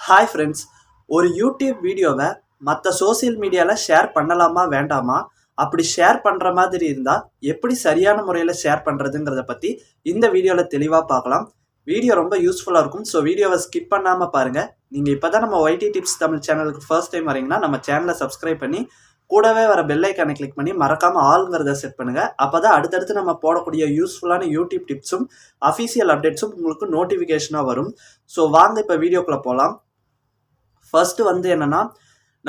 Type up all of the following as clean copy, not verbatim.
Hi friends, ஒரு YouTube வீடியோவை மற்ற சோசியல் மீடியாவில் ஷேர் பண்ணலாமா வேண்டாமா, அப்படி ஷேர் பண்ணுற மாதிரி இருந்தால் எப்படி சரியான முறையில் ஷேர் பண்ணுறதுங்கிறத பற்றி இந்த வீடியோவில் தெளிவாக பார்க்கலாம். வீடியோ ரொம்ப யூஸ்ஃபுல்லாக இருக்கும். ஸோ வீடியோவை ஸ்கிப் பண்ணாமல் பாருங்கள். நீங்கள் இப்போ தான் நம்ம ஒய்டி டிப்ஸ் தமிழ் சேனலுக்கு ஃபர்ஸ்ட் டைம் வரீங்கன்னா நம்ம சேனலை சப்ஸ்கிரைப் பண்ணி கூடவே வர பெல் ஐக்கானை கிளிக் பண்ணி மறக்காமல் ஆளுங்கிறத செட் பண்ணுங்கள். அப்போ தான் அடுத்தடுத்து நம்ம போடக்கூடிய யூஸ்ஃபுல்லான யூடியூப் டிப்ஸும் அஃபீஷியல் அப்டேட்ஸும் உங்களுக்கு நோட்டிஃபிகேஷனாக வரும். ஸோ வாங்க இப்போ வீடியோக்குள்ளே போகலாம். ஃபர்ஸ்ட் என்னன்னா,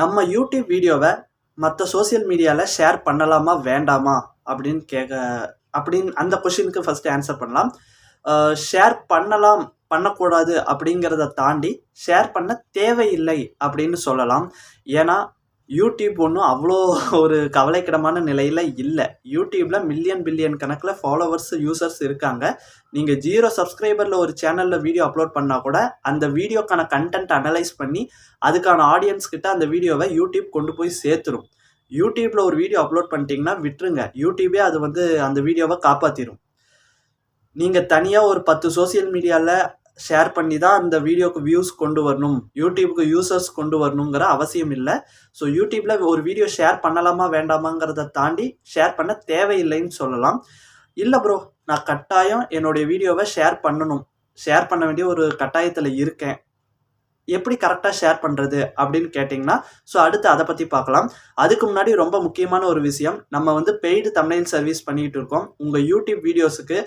நம்ம யூடியூப் வீடியோவை மற்ற சோசியல் மீடியாவில் ஷேர் பண்ணலாமா வேண்டாமா அப்படின்னு அந்த கொஷினுக்கு ஃபர்ஸ்ட் ஆன்சர் பண்ணலாம். ஷேர் பண்ணலாம் பண்ணக்கூடாது அப்படிங்கிறத தாண்டி ஷேர் பண்ண தேவையில்லை அப்படின்னு சொல்லலாம். ஏன்னா யூடியூப் ஒன்றும் அவ்வளோ ஒரு கவலைக்கிடமான நிலையில் இல்லை. யூடியூப்பில் மில்லியன் பில்லியன் கணக்கில் ஃபாலோவர்ஸ் யூசர்ஸ் இருக்காங்க. நீங்கள் 0 சப்ஸ்கிரைபரில் ஒரு சேனலில் வீடியோ அப்லோட் பண்ணால் கூட அந்த வீடியோக்கான கண்டென்ட் அனலைஸ் பண்ணி அதுக்கான ஆடியன்ஸ் கிட்ட அந்த வீடியோவை யூடியூப் கொண்டு போய் சேர்த்துரும். யூடியூப்பில் ஒரு வீடியோ அப்லோட் பண்ணிட்டீங்கன்னா விட்டுருங்க, யூடியூபே அது அந்த வீடியோவை காப்பாற்றிடும். நீங்கள் தனியாக ஒரு 10 சோசியல் மீடியாவில் ஷேர் பண்ணி தான் அந்த வீடியோக்கு வியூஸ் கொண்டு வரணும், யூடியூபுக்கு யூசர்ஸ் கொண்டு வரணுங்கிற அவசியம் இல்லை. ஸோ யூடியூப்பில் ஒரு வீடியோ ஷேர் பண்ணலாமா வேண்டாமாங்கிறத தாண்டி ஷேர் பண்ண தேவையில்லைன்னு சொல்லலாம். இல்லை ப்ரோ, நான் கட்டாயம் என்னுடைய வீடியோவை ஷேர் பண்ண வேண்டிய ஒரு கட்டாயத்தில் இருக்கேன், எப்படி கரெக்டாக ஷேர் பண்ணுறது அப்படின்னு கேட்டிங்கன்னா, ஸோ அடுத்து அதை பற்றி பார்க்கலாம். அதுக்கு முன்னாடி ரொம்ப முக்கியமான ஒரு விஷயம், நம்ம பெய்டு தம்ப்நெயில் சர்வீஸ் பண்ணிக்கிட்டு இருக்கோம். உங்கள் யூடியூப் வீடியோஸுக்கு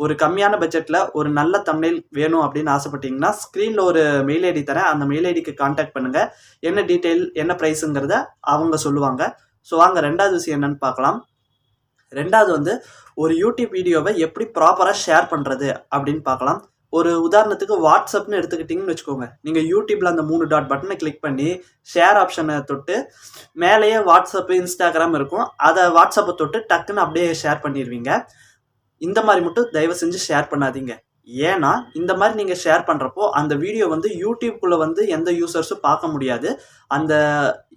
ஒரு கம்மியான பட்ஜெட்டில் ஒரு நல்ல தம்ப்நெயில் வேணும் அப்படின்னு ஆசைப்பட்டீங்கன்னா ஸ்க்ரீனில் ஒரு மெயில் ஐடி தரேன். அந்த மெயில் ஐடிக்கு கான்டாக்ட் பண்ணுங்கள். என்ன டீட்டெயில் என்ன ப்ரைஸுங்கிறத அவங்க சொல்லுவாங்க. ஸோ வாங்க ரெண்டாவது விஷயம் என்னன்னு பார்க்கலாம். ரெண்டாவது ஒரு யூடியூப் வீடியோவை எப்படி ப்ராப்பராக ஷேர் பண்ணுறது அப்படின்னு பார்க்கலாம். ஒரு உதாரணத்துக்கு வாட்ஸ்அப்னு எடுத்துக்கிட்டிங்கன்னு வச்சுக்கோங்க. நீங்கள் யூடியூப்பில் அந்த 3 டாட் பட்டனை கிளிக் பண்ணி ஷேர் ஆப்ஷனை தொட்டு மேலேயே வாட்ஸ்அப்பு இன்ஸ்டாகிராம் இருக்கும், அதை வாட்ஸ்அப்பை தொட்டு டக்குன்னு அப்படியே ஷேர் பண்ணிடுவீங்க. இந்த மாதிரி மட்டும் தயவு செஞ்சு ஷேர் பண்ணாதீங்க. ஏன்னா இந்த மாதிரி நீங்கள் ஷேர் பண்ணுறப்போ அந்த வீடியோ யூடியூப்குள்ளே எந்த யூசர்ஸும் பார்க்க முடியாது. அந்த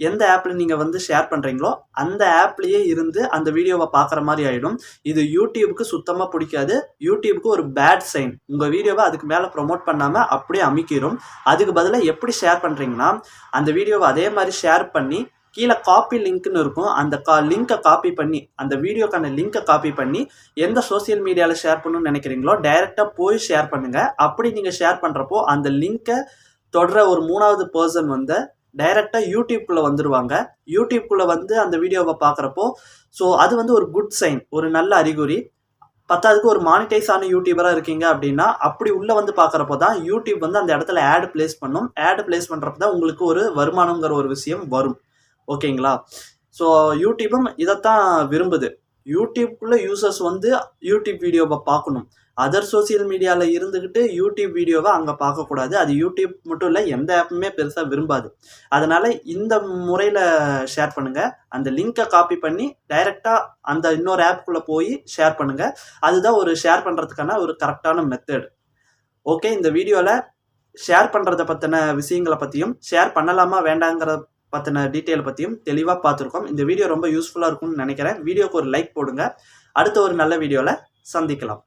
எந்த ஆப்பில் நீங்கள் ஷேர் பண்ணுறீங்களோ அந்த ஆப்லேயே இருந்து அந்த வீடியோவை பார்க்குற மாதிரி ஆகிடும். இது யூடியூபுக்கு சுத்தமாக பிடிக்காது. யூடியூபுக்கு ஒரு பேட் சைன். உங்கள் வீடியோவை அதுக்கு மேலே ப்ரொமோட் பண்ணாமல் அப்படியே அமுக்கிடும். அதுக்கு பதிலாக எப்படி ஷேர் பண்ணுறீங்கன்னா, அந்த வீடியோவை அதே மாதிரி ஷேர் பண்ணி கீழே காப்பி லிங்க்னு இருக்கும், அந்த லிங்கை காப்பி பண்ணி அந்த வீடியோக்கான லிங்கை காப்பி பண்ணி எந்த சோசியல் மீடியாவில் ஷேர் பண்ணணும்னு நினைக்கிறீங்களோ டைரெக்டாக போய் ஷேர் பண்ணுங்கள். அப்படி நீங்கள் ஷேர் பண்ணுறப்போ அந்த லிங்கை தொடர ஒரு 3வது பர்சன் டைரெக்டாக யூடியூப்குள்ளே வந்துடுவாங்க. யூடியூப்குள்ளே அந்த வீடியோவை பார்க்குறப்போ ஸோ அது ஒரு குட் சைன், ஒரு நல்ல அறிகுறி. பத்தாவதுக்கு ஒரு மானிட்டைஸ் ஆன யூடியூபராக இருக்கீங்க அப்படின்னா அப்படி உள்ளே பார்க்குறப்போ தான் யூடியூப் அந்த இடத்துல ஆட் பிளேஸ் பண்ணும். ஆட் பிளேஸ் பண்ணுறப்ப தான் உங்களுக்கு ஒரு வருமானங்கிற ஒரு விஷயம் வரும். ஓகேங்களா? ஸோ யூடியூபும் இதைத்தான் விரும்புது. யூடியூப்குள்ளே யூசர்ஸ் யூடியூப் வீடியோவை பார்க்கணும். அதர் சோசியல் மீடியாவில் இருந்துக்கிட்டு யூடியூப் வீடியோவை அங்கே பார்க்கக்கூடாது. அது யூடியூப் மட்டும் இல்லை, எந்த ஆப்புமே பெருசாக விரும்பாது. அதனால் இந்த முறையில் ஷேர் பண்ணுங்கள். அந்த லிங்கை காப்பி பண்ணி டைரெக்டாக அந்த இன்னொரு ஆப்புக்குள்ளே போய் ஷேர் பண்ணுங்கள். அதுதான் ஒரு ஷேர் பண்ணுறதுக்கான ஒரு கரெக்டான மெத்தட். ஓகே, இந்த வீடியோவில் ஷேர் பண்ணுறதை பற்றின விஷயங்களை பற்றியும் ஷேர் பண்ணலாமா வேண்டாங்கிற பற்றின டீட்டெயில் பற்றியும் தெளிவாக பார்த்துருக்கோம். இந்த வீடியோ ரொம்ப யூஸ்ஃபுல்லாக இருக்கும்னு நினைக்கிறேன். வீடியோக்கு ஒரு லைக் போடுங்க. அடுத்த ஒரு நல்ல வீடியோவில் சந்திக்கலாம்.